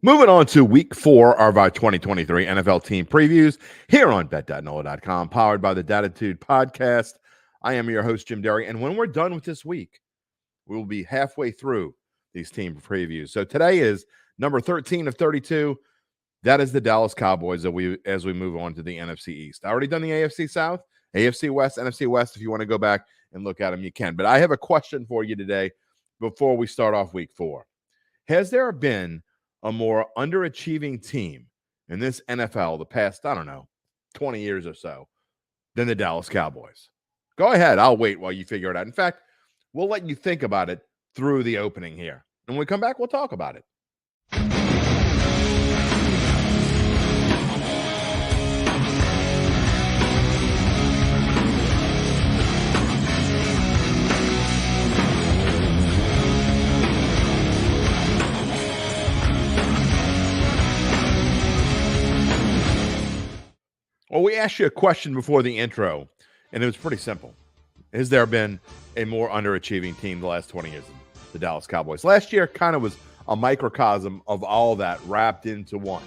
Moving on to week 4 of our 2023 NFL team previews here on NOLA.com, powered by the Dattitude Podcast. I am your host, Jim Derry, and when we're done with this week, we will be halfway through these team previews. So today is number 13 of 32. That is the Dallas Cowboys as we move on to the NFC East. I already done the AFC South, AFC West, NFC West. If you want to go back and look at them, you can. But I have a question for you today before we start off week 4. Has there been a more underachieving team in this NFL the past, 20 years or so than the Dallas Cowboys? Go ahead. I'll wait while you figure it out. In fact, we'll let you think about it through the opening here. And when we come back, we'll talk about it. Well, we asked you a question before the intro, and it was pretty simple. Has there been a more underachieving team the last 20 years than the Dallas Cowboys? Last year kind of was a microcosm of all that wrapped into one.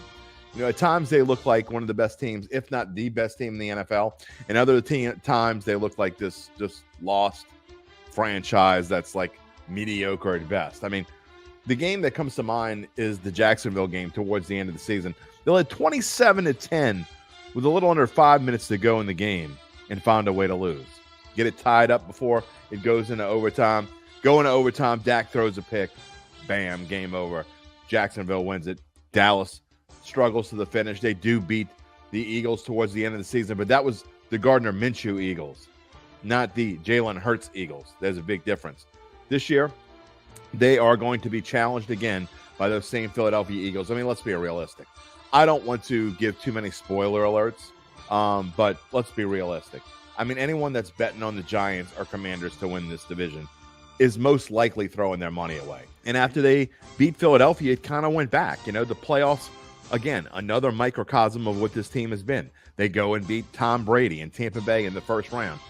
At times they look like one of the best teams, if not the best team in the NFL. And other times they look like this just lost franchise that's like mediocre at best. I mean, the game that comes to mind is the Jacksonville game towards the end of the season. They led 27-10 with a little under 5 minutes to go in the game and found a way to lose. Get it tied up before it goes into overtime. Go into overtime, Dak throws a pick. Bam, game over. Jacksonville wins it. Dallas struggles to the finish. They do beat the Eagles towards the end of the season, but that was the Gardner Minshew Eagles, not the Jalen Hurts Eagles. There's a big difference. This year, they are going to be challenged again by those same Philadelphia Eagles. I mean, let's be realistic. I don't want to give too many spoiler alerts, but let's be realistic. I mean, anyone that's betting on the Giants or Commanders to win this division is most likely throwing their money away. And after they beat Philadelphia, it kind of went back. The playoffs, again, another microcosm of what this team has been. They go and beat Tom Brady in Tampa Bay in the first round.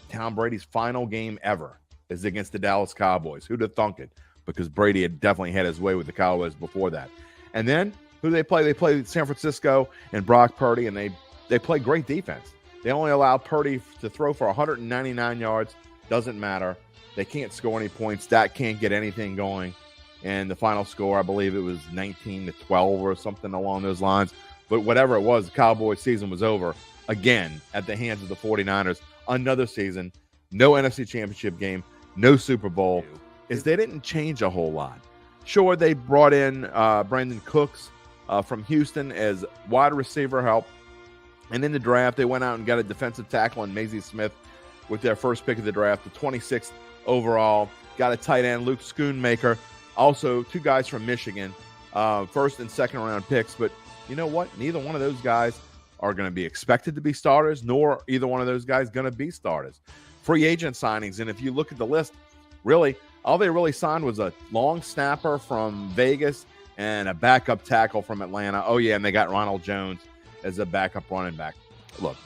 Tom Brady's final game ever is against the Dallas Cowboys. Who'd have thunk it? Because Brady had definitely had his way with the Cowboys before that. And then who do they play? They play San Francisco and Brock Purdy, and they play great defense. They only allow Purdy to throw for 199 yards. Doesn't matter. They can't score any points. Dak can't get anything going. And the final score, I believe it was 19-12 or something along those lines. But whatever it was, the Cowboys season was over again at the hands of the 49ers. Another season, no NFC Championship game, no Super Bowl. They didn't change a whole lot. Sure, they brought in Brandon Cooks from Houston as wide receiver help. And in the draft, they went out and got a defensive tackle in Maisie Smith with their first pick of the draft, the 26th overall. Got a tight end, Luke Schoonmaker. Also, 2 guys from Michigan, first and second round picks. But you know what? Neither one of those guys are going to be expected to be starters, nor either one of those guys going to be starters. Free agent signings, and if you look at the list, really, all they really signed was a long snapper from Vegas and a backup tackle from Atlanta. Oh, yeah, and they got Ronald Jones as a backup running back. Look,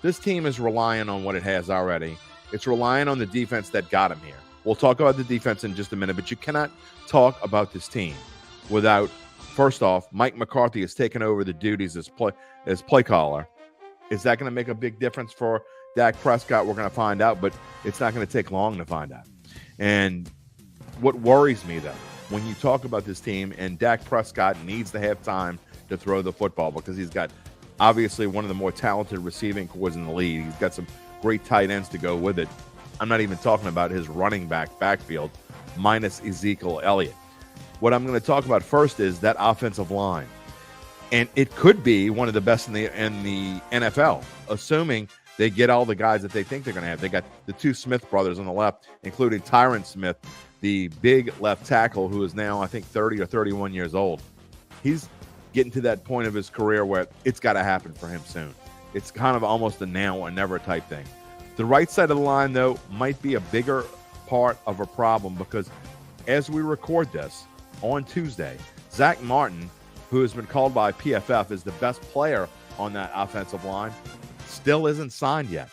this team is relying on what it has already. It's relying on the defense that got him here. We'll talk about the defense in just a minute, but you cannot talk about this team without, first off, Mike McCarthy has taken over the duties as play caller. Is that going to make a big difference for Dak Prescott? We're going to find out, but it's not going to take long to find out. And what worries me, though, when you talk about this team, and Dak Prescott needs to have time to throw the football because he's got obviously one of the more talented receiving corps in the league. He's got some great tight ends to go with it. I'm not even talking about his running backfield minus Ezekiel Elliott. What I'm going to talk about first is that offensive line. And it could be one of the best in the NFL, assuming they get all the guys that they think they're going to have. They got the 2 Smith brothers on the left, including Tyron Smith, the big left tackle who is now, I think, 30 or 31 years old. He's getting to that point of his career where it's got to happen for him soon. It's kind of almost a now or never type thing. The right side of the line, though, might be a bigger part of a problem because as we record this on Tuesday, Zach Martin, who has been called by PFF as the best player on that offensive line, still isn't signed yet.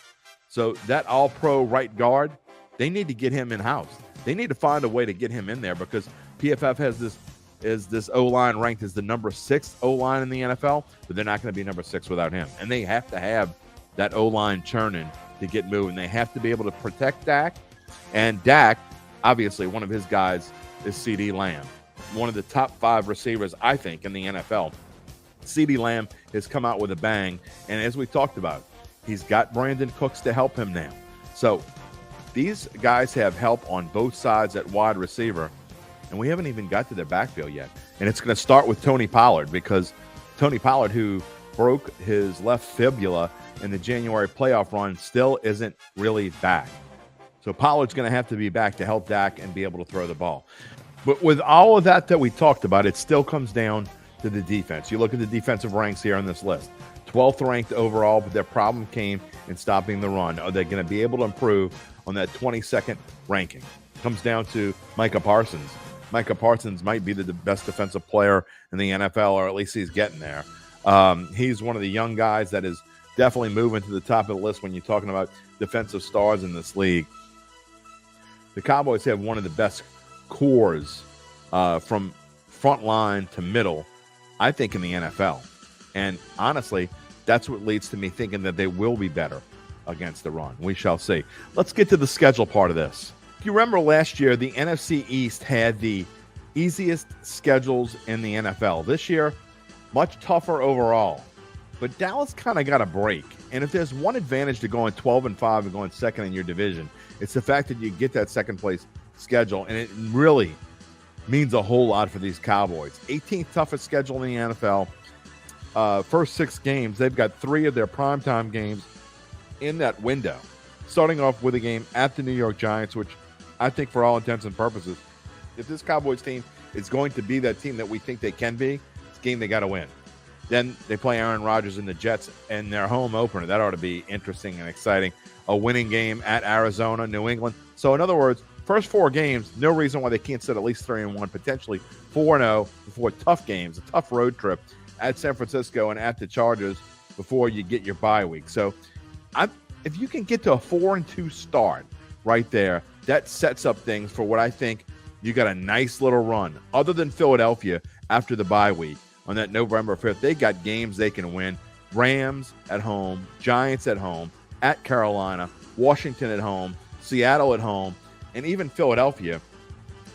So that all-pro right guard, they need to get him in-house. They need to find a way to get him in there because PFF has this is this O-line ranked as the number 6 O-line in the NFL, but they're not going to be number 6 without him. And they have to have that O-line churning to get moving. They have to be able to protect Dak. And Dak, obviously, one of his guys is CeeDee Lamb, one of the top 5 receivers, I think, in the NFL. CeeDee Lamb has come out with a bang. And as we talked about, he's got Brandon Cooks to help him now. So these guys have help on both sides at wide receiver. And we haven't even got to their backfield yet. And it's going to start with Tony Pollard, because Tony Pollard, who broke his left fibula in the January playoff run, still isn't really back. So Pollard's going to have to be back to help Dak and be able to throw the ball. But with all of that we talked about, it still comes down to the defense. You look at the defensive ranks here on this list. 12th ranked overall, but their problem came in stopping the run. Are they going to be able to improve on that 22nd ranking? Comes down to Micah Parsons. Micah Parsons might be the best defensive player in the NFL, or at least he's getting there. He's one of the young guys that is definitely moving to the top of the list when you're talking about defensive stars in this league. The Cowboys have one of the best cores from front line to middle, I think, in the NFL. And honestly, that's what leads to me thinking that they will be better against the run. We shall see. Let's get to the schedule part of this. If you remember last year, the NFC East had the easiest schedules in the NFL. This year, much tougher overall. But Dallas kind of got a break. And if there's one advantage to going 12-5 and going second in your division, it's the fact that you get that second place schedule. And it really means a whole lot for these Cowboys. 18th toughest schedule in the NFL. First 6 games, they've got 3 of their primetime games in that window. Starting off with a game at the New York Giants, which I think for all intents and purposes, if this Cowboys team is going to be that team that we think they can be, it's a game they got to win. Then they play Aaron Rodgers and the Jets in their home opener. That ought to be interesting and exciting. A winning game at Arizona, New England. So in other words, first 4 games, no reason why they can't set at least 3-1, potentially 4-0 before tough games, a tough road trip at San Francisco and at the Chargers before you get your bye week. So if you can get to a 4-2 start right there, that sets up things for what I think you got a nice little run. Other than Philadelphia after the bye week on that November 5th, they got games they can win. Rams at home, Giants at home, at Carolina, Washington at home, Seattle at home, and even Philadelphia.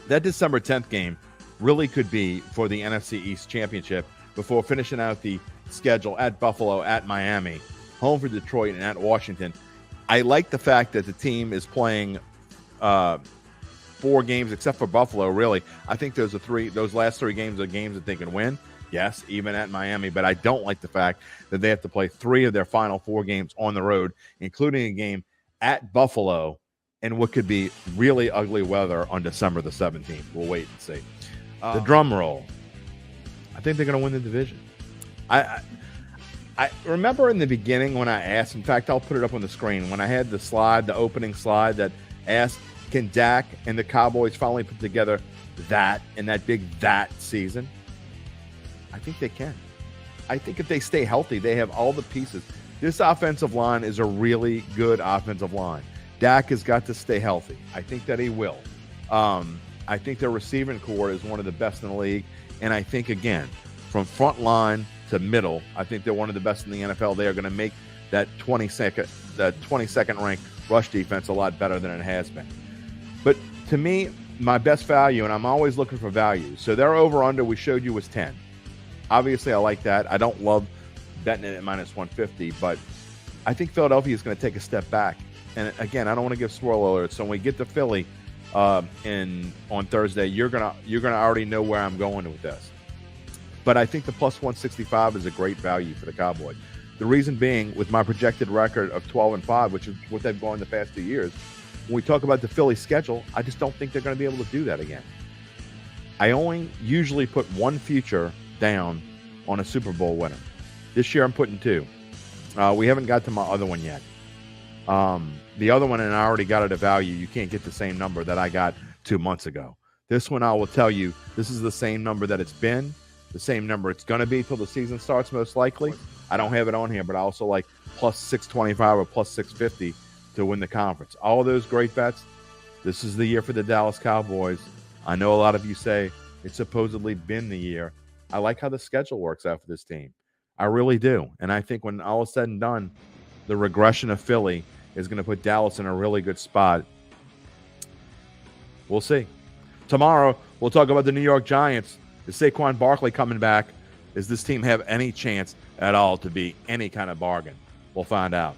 That December 10th game really could be for the NFC East Championship before finishing out the schedule at Buffalo, at Miami, home for Detroit, and at Washington. I like the fact that the team is playing 4 games, except for Buffalo, really. I think those last 3 games are games that they can win. Yes, even at Miami, but I don't like the fact that they have to play 3 of their final 4 games on the road, including a game at Buffalo in what could be really ugly weather on December the 17th. We'll wait and see. The drum roll. I think they're going to win the division. I remember in the beginning when I asked, in fact, I'll put it up on the screen, when I had the opening slide that asked, can Dak and the Cowboys finally put together that big season? I think they can. I think if they stay healthy, they have all the pieces. This offensive line is a really good offensive line. Dak has got to stay healthy. I think that he will. I think their receiving core is one of the best in the league. And I think, again, from front line to middle, I think they're one of the best in the NFL. They are going to make that 22nd ranked rush defense a lot better than it has been. But to me, my best value, and I'm always looking for value. So their over-under we showed you was 10. Obviously, I like that. I don't love betting it at minus 150, but I think Philadelphia is going to take a step back. And again, I don't want to give swirl alerts. So when we get to Philly on Thursday, you're gonna already know where I'm going with this. But I think the plus 165 is a great value for the Cowboys. The reason being, with my projected record of 12-5, which is what they've gone the past 2 years, when we talk about the Philly schedule, I just don't think they're going to be able to do that again. I only usually put one future down on a Super Bowl winner. This year I'm putting 2. We haven't got to my other one yet. The other one, and I already got it at value, you can't get the same number that I got 2 months ago. This one I will tell you, this is the same number that it's been, the same number it's going to be till the season starts most likely. I don't have it on here, but I also like plus 625 or plus 650 to win the conference. All of those great bets. This is the year for the Dallas Cowboys. I know a lot of you say It's supposedly been the year. I like how the schedule works out for this team. I really do. And I think when all is said and done, the regression of Philly is going to put Dallas in a really good spot. We'll see. Tomorrow, we'll talk about the New York Giants. Is Saquon Barkley coming back? Does this team have any chance at all to be any kind of bargain? We'll find out.